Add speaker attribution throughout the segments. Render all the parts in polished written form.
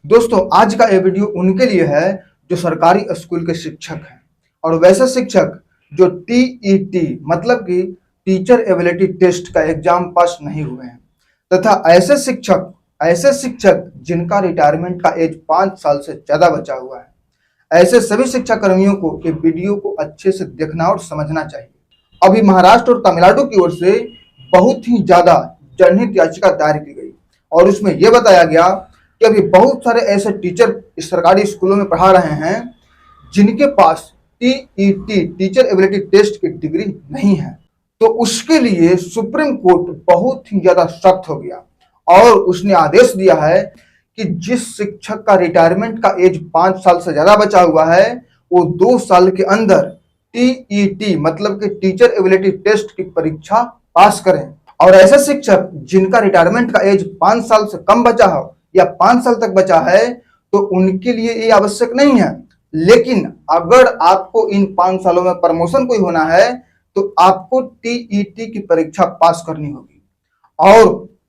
Speaker 1: दोस्तों आज का ये वीडियो उनके लिए है जो सरकारी स्कूल के शिक्षक हैं और वैसे शिक्षक जो टीईटी मतलब कि टीचर एबिलिटी टेस्ट का एग्जाम पास नहीं हुए हैं तथा ऐसे शिक्षक जिनका रिटायरमेंट का एज 5 साल से ज्यादा बचा हुआ है। ऐसे सभी शिक्षा कर्मियों को ये वीडियो को अच्छे से देखना और समझना चाहिए। अभी महाराष्ट्र और तमिलनाडु की ओर से बहुत ही ज्यादा जनहित याचिका दायर की गई और उसमें यह बताया गया कि अभी बहुत सारे ऐसे टीचर सरकारी स्कूलों में पढ़ा रहे हैं जिनके पास टीईटी टीचर एबिलिटी टेस्ट की डिग्री नहीं है। तो उसके लिए सुप्रीम कोर्ट बहुत ही ज्यादा सख्त हो गया और उसने आदेश दिया है कि जिस शिक्षक का रिटायरमेंट का एज 5 साल से ज्यादा बचा हुआ है वो 2 साल के अंदर टीईटी मतलब कि टीचर एबिलिटी टेस्ट की परीक्षा पास करें। और ऐसे शिक्षक जिनका रिटायरमेंट का एज 5 साल से कम बचा हो या 5 साल तक बचा है तो उनके लिए ये आवश्यक नहीं है। लेकिन अगर आपको इन 5 सालों में प्रमोशन कोई होना है तो आपको टीईटी की परीक्षा पास करनी होगी।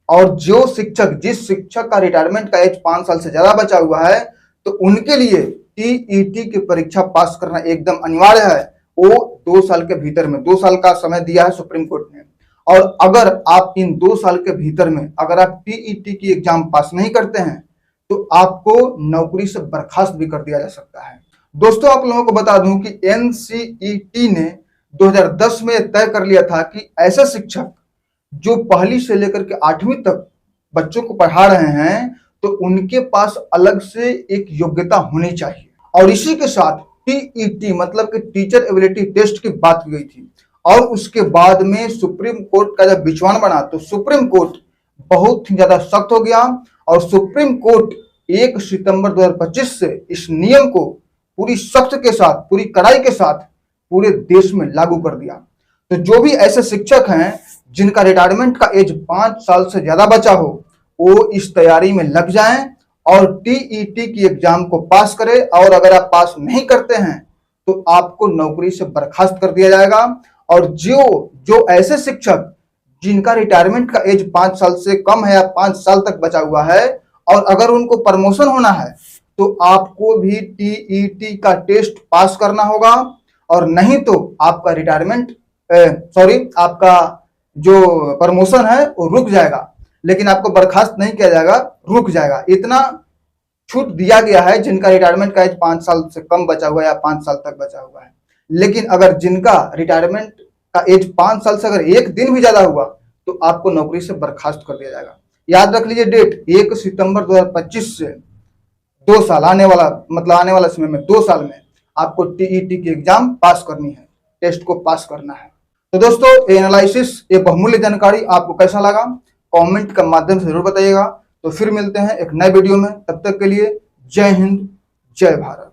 Speaker 1: और जिस शिक्षक का रिटायरमेंट का एज 5 साल से ज्यादा बचा हुआ है तो उनके लिए टीईटी की परीक्षा पास करना एकदम अनिवार्य है। वो 2 साल के भीतर में 2 साल का समय दिया है सुप्रीम कोर्ट ने। और अगर आप इन 2 साल के भीतर में अगर आप टीईटी की एग्जाम पास नहीं करते हैं तो आपको नौकरी से बर्खास्त भी कर दिया जा सकता है। दोस्तों आप लोगों को बता दूं कि एनसीईटी ने 2010 में तय कर लिया था कि ऐसे शिक्षक जो पहली से लेकर के 8वीं तक बच्चों को पढ़ा रहे हैं तो उनके पास अलग से एक योग्यता होनी चाहिए। और इसी के साथ टीईटी मतलब कि टीचर एबिलिटी टेस्ट की बात की गई थी। और उसके बाद में सुप्रीम कोर्ट का जब बिचवान बना तो सुप्रीम कोर्ट बहुत ही ज्यादा सख्त हो गया और सुप्रीम कोर्ट 1 सितंबर 2025 से इस नियम को पूरी सख्त के साथ पूरी कड़ाई के साथ पूरे देश में लागू कर दिया। तो जो भी ऐसे शिक्षक हैं जिनका रिटायरमेंट का एज 5 साल से ज्यादा बचा हो वो इस तैयारी में लग जाएं और टीईटी की एग्जाम को पास करें। और अगर आप पास नहीं करते हैं तो आपको नौकरी से बर्खास्त कर दिया जाएगा। और जो ऐसे शिक्षक जिनका रिटायरमेंट का एज 5 साल से कम है या 5 साल तक बचा हुआ है और अगर उनको प्रमोशन होना है तो आपको भी टीईटी का टेस्ट पास करना होगा और नहीं तो आपका आपका जो प्रमोशन है वो रुक जाएगा। लेकिन आपको बर्खास्त नहीं किया जाएगा, रुक जाएगा। इतना छूट दिया गया है जिनका रिटायरमेंट का एज 5 साल से कम बचा हुआ है या 5 साल तक बचा हुआ है। लेकिन अगर जिनका रिटायरमेंट का एज 5 साल से अगर एक दिन भी ज्यादा हुआ तो आपको नौकरी से बर्खास्त कर दिया जाएगा। याद रख लीजिए डेट 1 सितंबर 2025 से 2 साल आने वाला समय में 2 साल में आपको टीईटी की एग्जाम पास करनी है, टेस्ट को पास करना है। तो दोस्तों ये एनालिसिस ये बहुमूल्य जानकारी आपको कैसा लगा कमेंट के माध्यम से जरूर बताइएगा। तो फिर मिलते हैं एक नए वीडियो में, तब तक के लिए जय हिंद जय भारत।